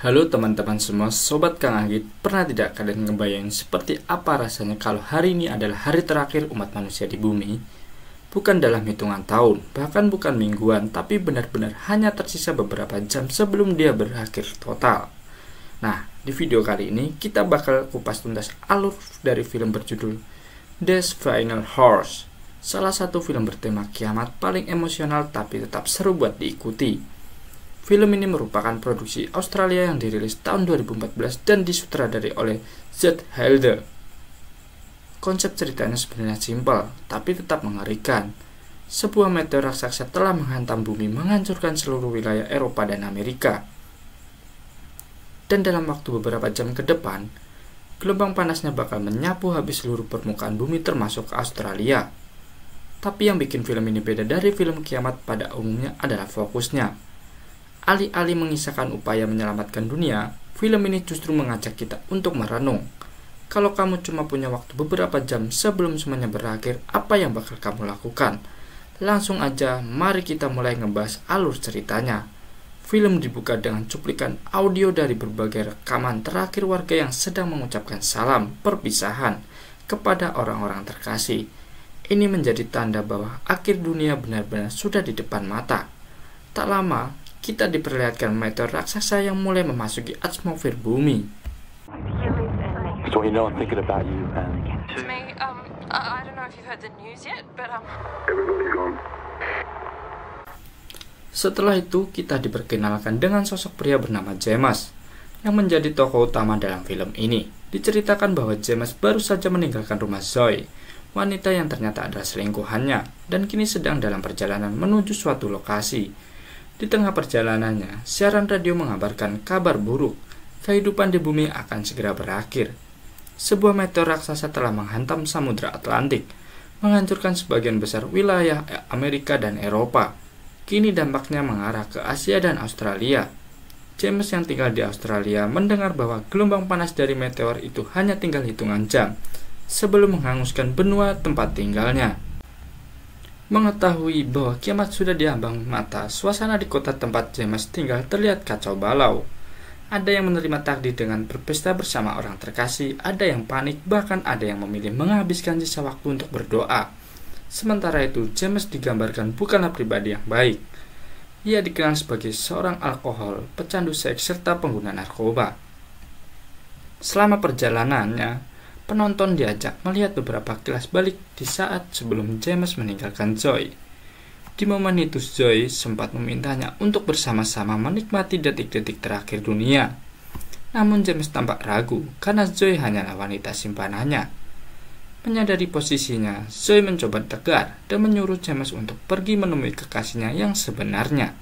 Halo teman-teman semua, Sobat Kang Anggit. Pernah tidak kalian ngebayangin seperti apa rasanya kalau hari ini adalah hari terakhir umat manusia di bumi? Bukan dalam hitungan tahun, bahkan bukan mingguan, tapi benar-benar hanya tersisa beberapa jam sebelum dia berakhir total. Nah, di video kali ini kita bakal kupas tuntas alur dari film berjudul Death's Final Horse, salah satu film bertema kiamat paling emosional tapi tetap seru buat diikuti. Film ini merupakan produksi Australia yang dirilis tahun 2014 dan disutradarai oleh Z. Helder. Konsep ceritanya sebenarnya simpel, tapi tetap mengerikan. Sebuah meteor raksasa telah menghantam bumi, menghancurkan seluruh wilayah Eropa dan Amerika. Dan dalam waktu beberapa jam ke depan, gelombang panasnya bakal menyapu habis seluruh permukaan bumi termasuk ke Australia. Tapi yang bikin film ini beda dari film kiamat pada umumnya adalah fokusnya. Alih-alih mengisahkan upaya menyelamatkan dunia, film ini justru mengajak kita untuk merenung. Kalau kamu cuma punya waktu beberapa jam sebelum semuanya berakhir, apa yang bakal kamu lakukan? Langsung aja, mari kita mulai ngebahas alur ceritanya. Film dibuka dengan cuplikan audio dari berbagai rekaman terakhir warga yang sedang mengucapkan salam perpisahan kepada orang-orang terkasih. Ini menjadi tanda bahwa akhir dunia benar-benar sudah di depan mata. Tak lama, kita diperlihatkan meteor raksasa yang mulai memasuki atmosfer bumi. Setelah itu, kita diperkenalkan dengan sosok pria bernama James, yang menjadi tokoh utama dalam film ini. Diceritakan bahwa James baru saja meninggalkan rumah Zoe, wanita yang ternyata adalah selingkuhannya, dan kini sedang dalam perjalanan menuju suatu lokasi. Di tengah perjalanannya, siaran radio mengabarkan kabar buruk, kehidupan di bumi akan segera berakhir. Sebuah meteor raksasa telah menghantam Samudra Atlantik, menghancurkan sebagian besar wilayah Amerika dan Eropa. Kini dampaknya mengarah ke Asia dan Australia. James yang tinggal di Australia mendengar bahwa gelombang panas dari meteor itu hanya tinggal hitungan jam sebelum menghanguskan benua tempat tinggalnya. Mengetahui bahwa kiamat sudah diambang mata, suasana di kota tempat James tinggal terlihat kacau balau. Ada yang menerima takdir dengan berpesta bersama orang terkasih, ada yang panik, bahkan ada yang memilih menghabiskan sisa waktu untuk berdoa. Sementara itu, James digambarkan bukanlah pribadi yang baik. Ia dikenal sebagai seorang alkohol, pecandu seks, serta pengguna narkoba. Selama perjalanannya, penonton diajak melihat beberapa kilas balik di saat sebelum James meninggalkan Zoe. Di momen itu Zoe sempat memintanya untuk bersama-sama menikmati detik-detik terakhir dunia. Namun James tampak ragu karena Zoe hanyalah wanita simpanannya. Menyadari posisinya, Zoe mencoba tegar dan menyuruh James untuk pergi menemui kekasihnya yang sebenarnya.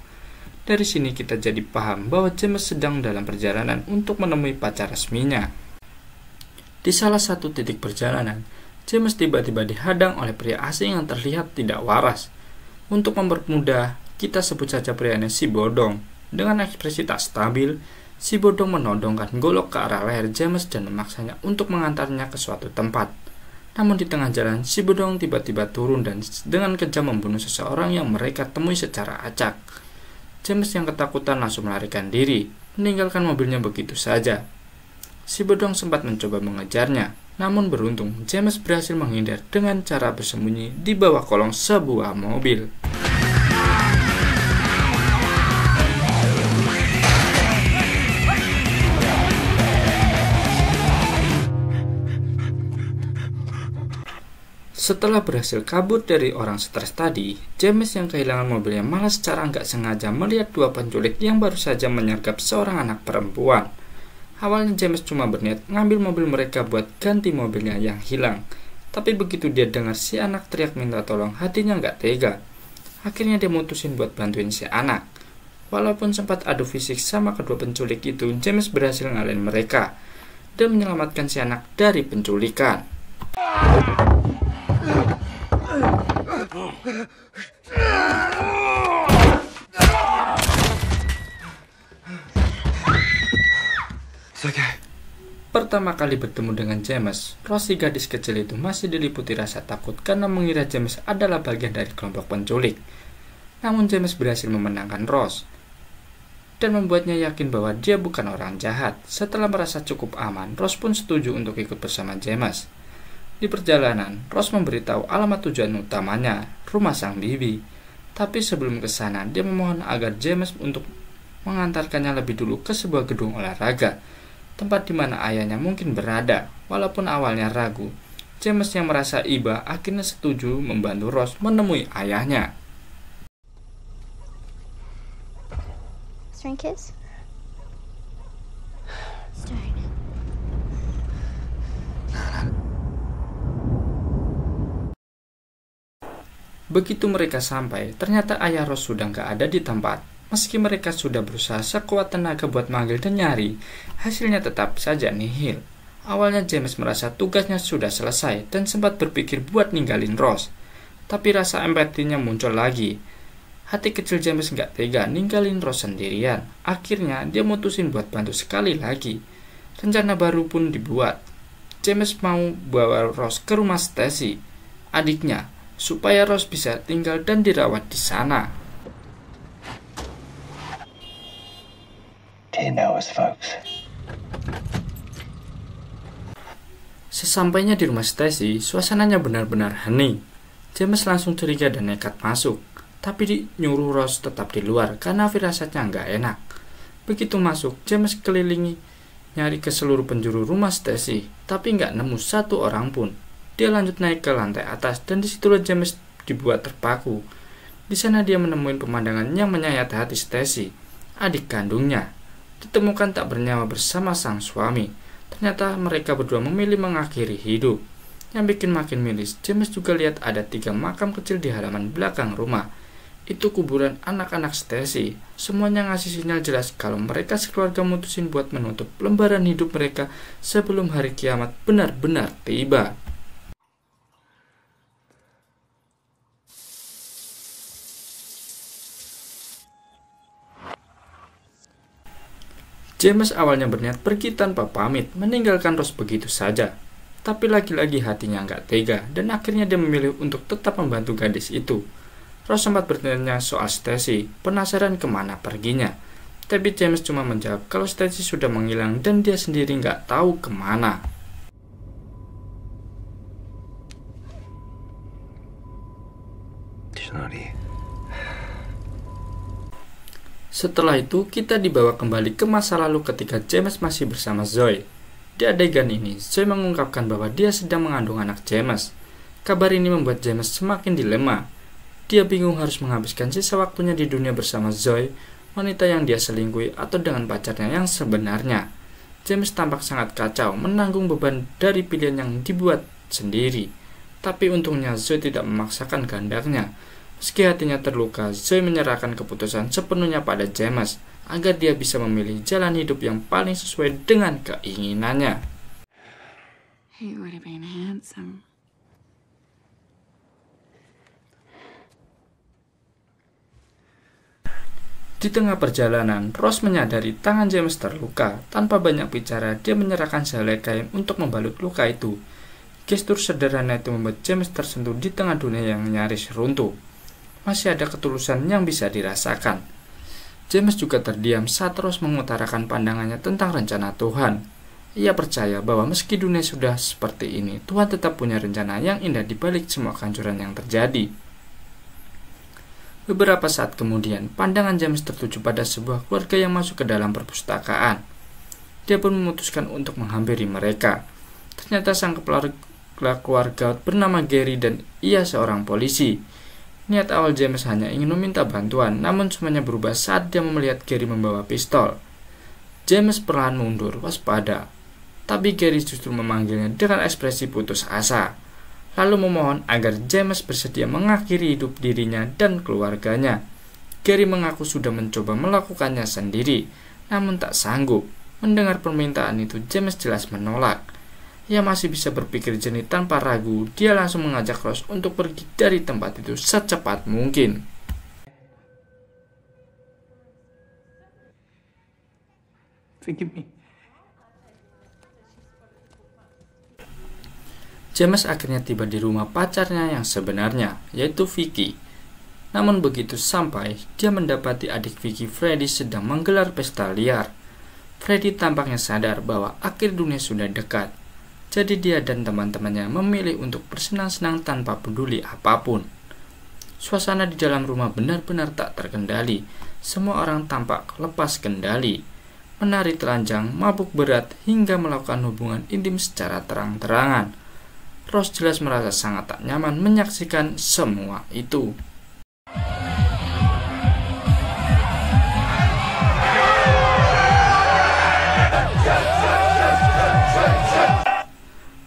Dari sini kita jadi paham bahwa James sedang dalam perjalanan untuk menemui pacar resminya. Di salah satu titik perjalanan, James tiba-tiba dihadang oleh pria asing yang terlihat tidak waras. Untuk mempermudah, kita sebut saja prianya si Bodong. Dengan ekspresi tak stabil, si Bodong menodongkan golok ke arah leher James dan memaksanya untuk mengantarnya ke suatu tempat. Namun di tengah jalan, si Bodong tiba-tiba turun dan dengan kejam membunuh seseorang yang mereka temui secara acak. James yang ketakutan langsung melarikan diri, meninggalkan mobilnya begitu saja. Si Bodong sempat mencoba mengejarnya, namun beruntung James berhasil menghindar dengan cara bersembunyi di bawah kolong sebuah mobil. Setelah berhasil kabur dari orang stres tadi, James yang kehilangan mobilnya malah secara nggak sengaja melihat dua penculik yang baru saja menyergap seorang anak perempuan. Awalnya James cuma berniat ngambil mobil mereka buat ganti mobilnya yang hilang. Tapi begitu dia dengar si anak teriak minta tolong, hatinya nggak tega. Akhirnya dia mutusin buat bantuin si anak. Walaupun sempat adu fisik sama kedua penculik itu, James berhasil ngalahin mereka dan menyelamatkan si anak dari penculikan. Pertama kali bertemu dengan James, Rosie gadis kecil itu masih diliputi rasa takut karena mengira James adalah bagian dari kelompok penculik. Namun James berhasil memenangkan Rose. dan membuatnya yakin bahwa dia bukan orang jahat. Setelah merasa cukup aman, Rose pun setuju untuk ikut bersama James. Di perjalanan, Rose memberitahu alamat tujuan utamanya, rumah sang bibi. Tapi sebelum ke sana, dia memohon agar James untuk mengantarkannya lebih dulu ke sebuah gedung olahraga, tempat di mana ayahnya mungkin berada. Walaupun awalnya ragu, James yang merasa iba akhirnya setuju membantu Rose menemui ayahnya. Kiss? Begitu mereka sampai, ternyata ayah Rose sudah nggak ada di tempat. Meski mereka sudah berusaha sekuat tenaga buat manggil dan nyari, hasilnya tetap saja nihil. Awalnya James merasa tugasnya sudah selesai dan sempat berpikir buat ninggalin Rose. Tapi rasa empatinya muncul lagi. Hati kecil James nggak tega ninggalin Rose sendirian. Akhirnya dia mutusin buat bantu sekali lagi. Rencana baru pun dibuat. James mau bawa Rose ke rumah Stacy, adiknya, supaya Rose bisa tinggal dan dirawat di sana. Sesampainya di rumah Stacy, suasananya benar-benar hening. James langsung curiga dan nekat masuk, tapi nyuruh Rose tetap di luar karena firasatnya nggak enak. Begitu masuk, James kelilingi nyari ke seluruh penjuru rumah Stacy, tapi nggak nemu satu orang pun. Dia lanjut naik ke lantai atas dan disitulah James dibuat terpaku. Di sana dia menemui pemandangan yang menyayat hati Stacy, adik kandungnya. Ditemukan tak bernyawa bersama sang suami. Ternyata mereka berdua memilih mengakhiri hidup. Yang bikin makin miris, James juga lihat ada 3 makam kecil di halaman belakang rumah. Itu kuburan anak-anak Stacy. Semuanya ngasih sinyal jelas kalau mereka sekeluarga mutusin buat menutup lembaran hidup mereka sebelum hari kiamat benar-benar tiba. James awalnya berniat pergi tanpa pamit, meninggalkan Rose begitu saja. Tapi lagi-lagi hatinya nggak tega, dan akhirnya dia memilih untuk tetap membantu gadis itu. Rose sempat bertanya soal Stacy, penasaran kemana perginya. Tapi James cuma menjawab kalau Stacy sudah menghilang dan dia sendiri nggak tahu kemana. Setelah itu, kita dibawa kembali ke masa lalu ketika James masih bersama Zoe. Di adegan ini, Zoe mengungkapkan bahwa dia sedang mengandung anak James. Kabar ini membuat James semakin dilema. Dia bingung harus menghabiskan sisa waktunya di dunia bersama Zoe, wanita yang dia selingkuhi, atau dengan pacarnya yang sebenarnya. James tampak sangat kacau, menanggung beban dari pilihan yang dibuat sendiri. Tapi untungnya Zoe tidak memaksakan kehendaknya. Meski hatinya terluka, Zoe menyerahkan keputusan sepenuhnya pada James agar dia bisa memilih jalan hidup yang paling sesuai dengan keinginannya. He would have been handsome. Di tengah perjalanan, Rose menyadari tangan James terluka. Tanpa banyak bicara, dia menyerahkan sehelai kain untuk membalut luka itu. Gestur sederhana itu membuat James tersentuh di tengah dunia yang nyaris runtuh. Masih ada ketulusan yang bisa dirasakan. James juga terdiam saat Rose mengutarakan pandangannya tentang rencana Tuhan. Ia percaya bahwa meski dunia sudah seperti ini, Tuhan tetap punya rencana yang indah di balik semua kehancuran yang terjadi. Beberapa saat kemudian, pandangan James tertuju pada sebuah keluarga yang masuk ke dalam perpustakaan. Dia pun memutuskan untuk menghampiri mereka. Ternyata sang kepala keluarga bernama Gary dan ia seorang polisi. Niat awal James hanya ingin meminta bantuan, namun semuanya berubah saat dia melihat Gary membawa pistol. James perlahan mundur, waspada. Tapi Gary justru memanggilnya dengan ekspresi putus asa, lalu memohon agar James bersedia mengakhiri hidup dirinya dan keluarganya. Gary mengaku sudah mencoba melakukannya sendiri, namun tak sanggup. Mendengar permintaan itu, James jelas menolak. Ia masih bisa berpikir jernih tanpa ragu. Dia langsung mengajak Rose untuk pergi dari tempat itu secepat mungkin. Forgive me. James akhirnya tiba di rumah pacarnya yang sebenarnya, yaitu Vicky. Namun begitu sampai, dia mendapati adik Vicky, Freddy, sedang menggelar pesta liar. Freddy tampaknya sadar bahwa akhir dunia sudah dekat. Jadi dia dan teman-temannya memilih untuk bersenang-senang tanpa peduli apapun. Suasana di dalam rumah benar-benar tak terkendali. Semua orang tampak lepas kendali, menari telanjang, mabuk berat, hingga melakukan hubungan intim secara terang-terangan. Ross jelas merasa sangat tak nyaman menyaksikan semua itu.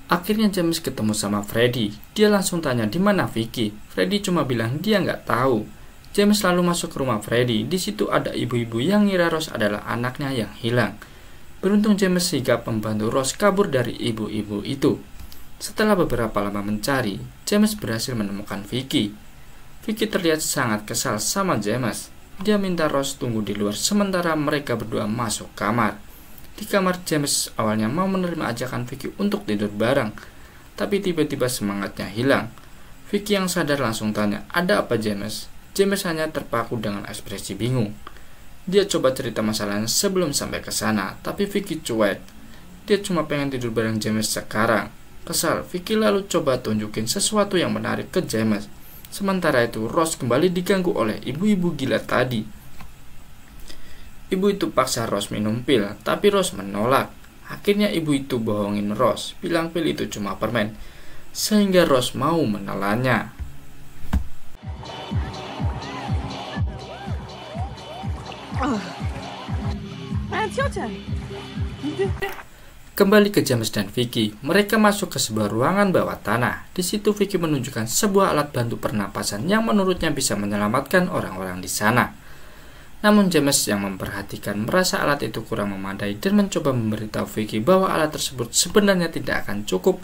Akhirnya James ketemu sama Freddy. Dia langsung tanya di mana Vicky. Freddy cuma bilang dia nggak tahu. James lalu masuk ke rumah Freddy. Di situ ada ibu-ibu yang ngira Ross adalah anaknya yang hilang. Beruntung James sigap membantu Ross kabur dari ibu-ibu itu. Setelah beberapa lama mencari, James berhasil menemukan Vicky. Vicky terlihat sangat kesal sama James. Dia minta Ross tunggu di luar sementara mereka berdua masuk kamar. Di kamar, James awalnya mau menerima ajakan Vicky untuk tidur bareng, tapi tiba-tiba semangatnya hilang. Vicky yang sadar langsung tanya, "Ada apa, James?" James hanya terpaku dengan ekspresi bingung. Dia coba cerita masalahnya sebelum sampai ke sana, tapi Vicky cuek. Dia cuma pengen tidur bareng James sekarang. Kesal, Vicky lalu coba tunjukin sesuatu yang menarik ke James. Sementara itu, Ross kembali diganggu oleh ibu-ibu gila tadi. Ibu itu paksa Ross minum pil, tapi Ross menolak. Akhirnya ibu itu bohongin Ross, bilang pil itu cuma permen, sehingga Ross mau menelannya. Kembali ke James dan Vicky, mereka masuk ke sebuah ruangan bawah tanah. Di situ Vicky menunjukkan sebuah alat bantu pernapasan yang menurutnya bisa menyelamatkan orang-orang di sana. Namun James yang memperhatikan merasa alat itu kurang memadai dan mencoba memberitahu Vicky bahwa alat tersebut sebenarnya tidak akan cukup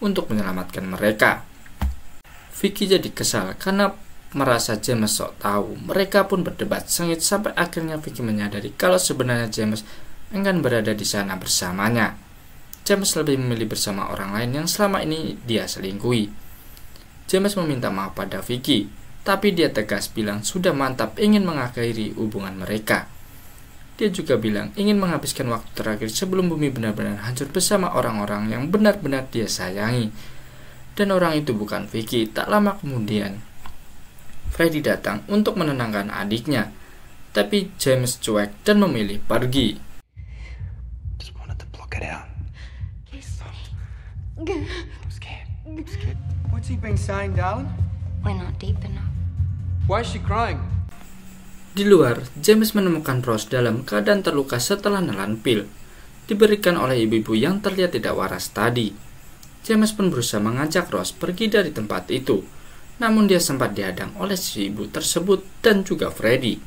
untuk menyelamatkan mereka. Vicky jadi kesal karena merasa James sok tahu. Mereka pun berdebat sengit sampai akhirnya Vicky menyadari kalau sebenarnya James enggan berada di sana bersamanya. James lebih memilih bersama orang lain yang selama ini dia selingkuhi. James meminta maaf pada Vicky, tapi dia tegas bilang sudah mantap ingin mengakhiri hubungan mereka. Dia juga bilang ingin menghabiskan waktu terakhir sebelum bumi benar-benar hancur bersama orang-orang yang benar-benar dia sayangi. Dan orang itu bukan Vicky. Tak lama kemudian, Freddy datang untuk menenangkan adiknya, tapi James cuek dan memilih pergi. Just wanted to block it out. I'm scared. I'm scared. What's he been saying, darling? We're not deep enough. Why is she crying? Di luar, James menemukan Ross dalam keadaan terluka setelah nelan pil diberikan oleh ibu-ibu yang terlihat tidak waras tadi. James pun berusaha mengajak Ross pergi dari tempat itu, namun dia sempat dihadang oleh si ibu tersebut dan juga Freddy.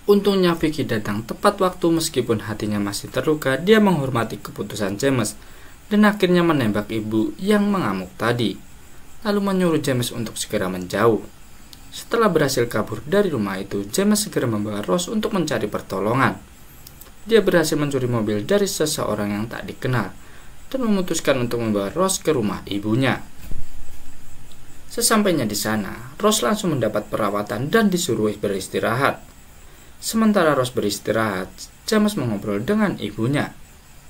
Untungnya Vicky datang tepat waktu. Meskipun hatinya masih terluka, dia menghormati keputusan James dan akhirnya menembak ibu yang mengamuk tadi, lalu menyuruh James untuk segera menjauh. Setelah berhasil kabur dari rumah itu, James segera membawa Ross untuk mencari pertolongan. Dia berhasil mencuri mobil dari seseorang yang tak dikenal dan memutuskan untuk membawa Ross ke rumah ibunya. Sesampainya di sana, Ross langsung mendapat perawatan dan disuruh beristirahat. Sementara Ross beristirahat, James mengobrol dengan ibunya.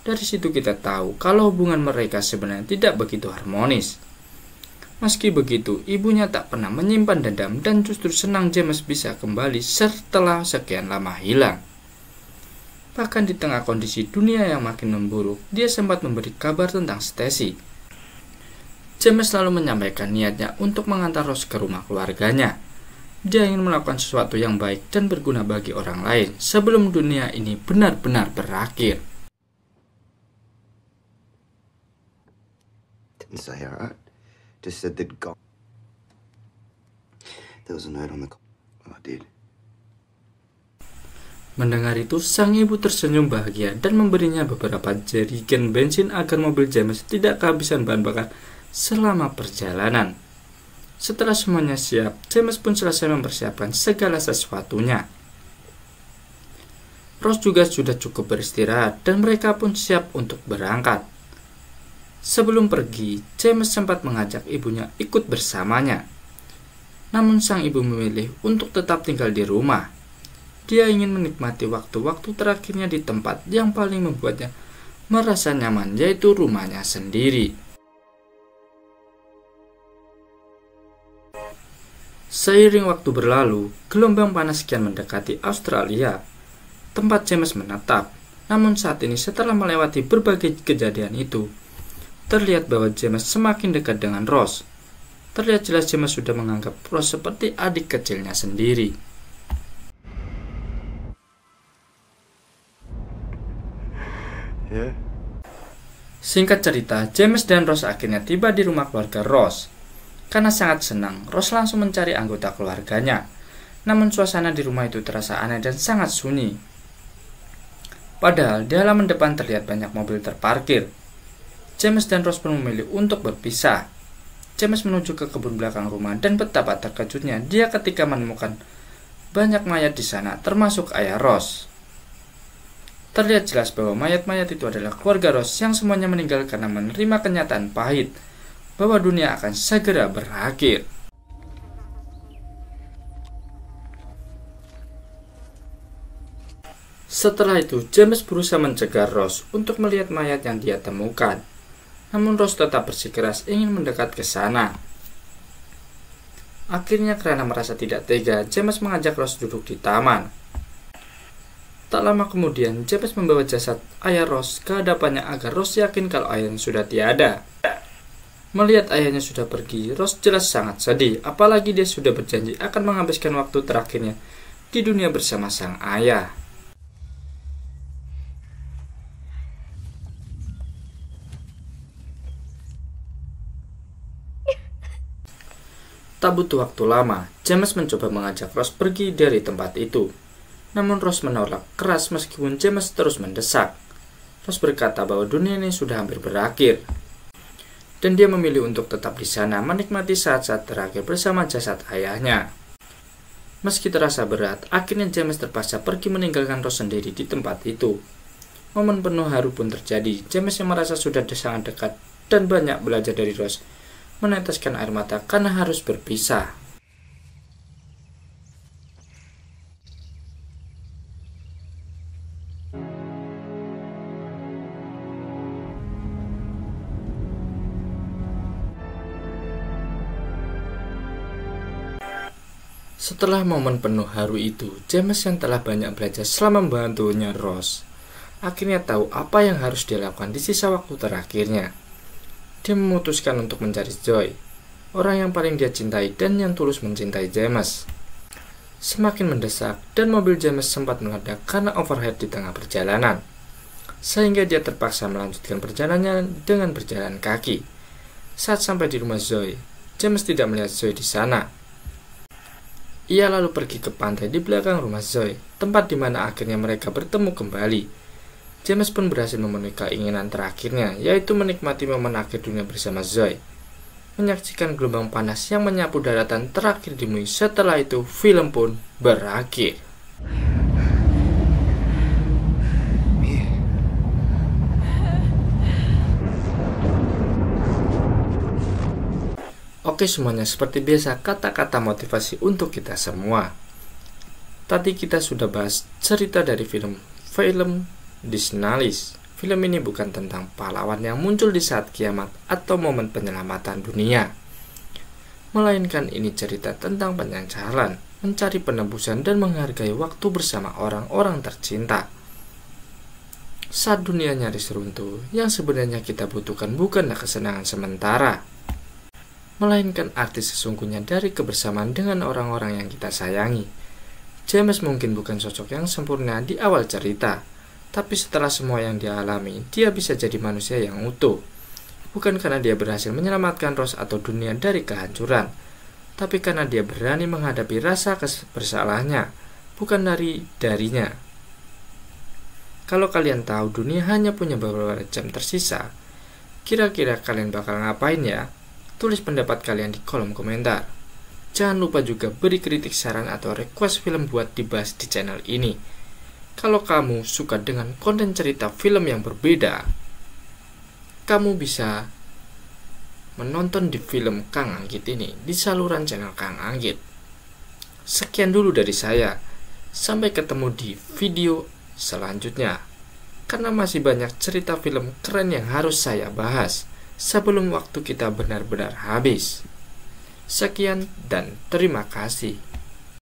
Dari situ kita tahu kalau hubungan mereka sebenarnya tidak begitu harmonis. Meski begitu, ibunya tak pernah menyimpan dendam dan justru senang James bisa kembali setelah sekian lama hilang. Bahkan di tengah kondisi dunia yang makin memburuk, dia sempat memberi kabar tentang Stacy. James selalu menyampaikan niatnya untuk mengantar Ross ke rumah keluarganya. Dia ingin melakukan sesuatu yang baik dan berguna bagi orang lain sebelum dunia ini benar-benar berakhir. Didn't say alright. Just said they'd gone. There was a note on the. Oh, I did. Mendengar itu, sang ibu tersenyum bahagia dan memberinya beberapa jerigen bensin agar mobil James tidak kehabisan bahan bakar selama perjalanan. Setelah semuanya siap, James pun selesai mempersiapkan segala sesuatunya. Ross juga sudah cukup beristirahat dan mereka pun siap untuk berangkat. Sebelum pergi, James sempat mengajak ibunya ikut bersamanya. Namun sang ibu memilih untuk tetap tinggal di rumah. Dia ingin menikmati waktu-waktu terakhirnya di tempat yang paling membuatnya merasa nyaman, yaitu rumahnya sendiri. Seiring waktu berlalu, gelombang panas kian mendekati Australia, tempat James menetap. Namun saat ini setelah melewati berbagai kejadian itu, terlihat bahwa James semakin dekat dengan Rose. Terlihat jelas James sudah menganggap Rose seperti adik kecilnya sendiri. Yeah. Singkat cerita, James dan Rose akhirnya tiba di rumah keluarga Rose. Karena sangat senang, Rose langsung mencari anggota keluarganya. Namun suasana di rumah itu terasa aneh dan sangat sunyi. Padahal di halaman depan terlihat banyak mobil terparkir. James dan Rose pun memilih untuk berpisah. James menuju ke kebun belakang rumah dan betapa terkejutnya dia ketika menemukan banyak mayat di sana, termasuk ayah Rose. Terlihat jelas bahwa mayat-mayat itu adalah keluarga Rose yang semuanya meninggal karena menerima kenyataan pahit bahwa dunia akan segera berakhir. Setelah itu, James berusaha mencegah Rose untuk melihat mayat yang dia temukan. Namun Rose tetap bersikeras ingin mendekat ke sana. Akhirnya karena merasa tidak tega, James mengajak Rose duduk di taman. Tak lama kemudian, James membawa jasad ayah Rose ke hadapannya agar Rose yakin kalau ayahnya sudah tiada. Melihat ayahnya sudah pergi, Rose jelas sangat sedih, apalagi dia sudah berjanji akan menghabiskan waktu terakhirnya di dunia bersama sang ayah. Tak butuh waktu lama, James mencoba mengajak Rose pergi dari tempat itu. Namun Rose menolak keras meskipun James terus mendesak. Rose berkata bahwa dunia ini sudah hampir berakhir. Dan dia memilih untuk tetap di sana menikmati saat-saat terakhir bersama jasad ayahnya. Meski terasa berat, akhirnya James terpaksa pergi meninggalkan Rose sendiri di tempat itu. Momen penuh haru pun terjadi. James yang merasa sudah sangat dekat dan banyak belajar dari Rose meneteskan air mata karena harus berpisah. Setelah momen penuh haru itu, James yang telah banyak belajar selama membantunya Rose, akhirnya tahu apa yang harus dia lakukan di sisa waktu terakhirnya. Dia memutuskan untuk mencari Joy, orang yang paling dia cintai dan yang tulus mencintai James. Semakin mendesak dan mobil James sempat meledak karena overheat di tengah perjalanan, sehingga dia terpaksa melanjutkan perjalanannya dengan berjalan kaki. Saat sampai di rumah Joy, James tidak melihat Joy di sana. Ia lalu pergi ke pantai di belakang rumah Joy, tempat di mana akhirnya mereka bertemu kembali. James pun berhasil memenuhi keinginan terakhirnya, yaitu menikmati momen akhir dunia bersama Joy. Menyaksikan gelombang panas yang menyapu daratan terakhir di bumi. Setelah itu, film pun berakhir. Oke semuanya, seperti biasa kata-kata motivasi untuk kita semua. Tadi kita sudah bahas cerita dari film Disnalis. Film ini bukan tentang pahlawan yang muncul di saat kiamat atau momen penyelamatan dunia, melainkan ini cerita tentang penyesalan, mencari penebusan dan menghargai waktu bersama orang-orang tercinta. Saat dunia nyaris runtuh, yang sebenarnya kita butuhkan bukanlah kesenangan sementara, melainkan arti sesungguhnya dari kebersamaan dengan orang-orang yang kita sayangi. James mungkin bukan sosok yang sempurna di awal cerita, tapi setelah semua yang dia alami, dia bisa jadi manusia yang utuh. Bukan karena dia berhasil menyelamatkan Rose atau dunia dari kehancuran, tapi karena dia berani menghadapi rasa bersalahnya, bukan darinya. Kalau kalian tahu dunia hanya punya beberapa jam tersisa, kira-kira kalian bakal ngapain ya? Tulis pendapat kalian di kolom komentar. Jangan lupa juga beri kritik, saran, atau request film buat dibahas di channel ini. Kalau kamu suka dengan konten cerita film yang berbeda, kamu bisa menonton di film Kang Anggit ini di saluran channel Kang Anggit. Sekian dulu dari saya. Sampai ketemu di video selanjutnya. Karena masih banyak cerita film keren yang harus saya bahas sebelum waktu kita benar-benar habis. Sekian dan terima kasih.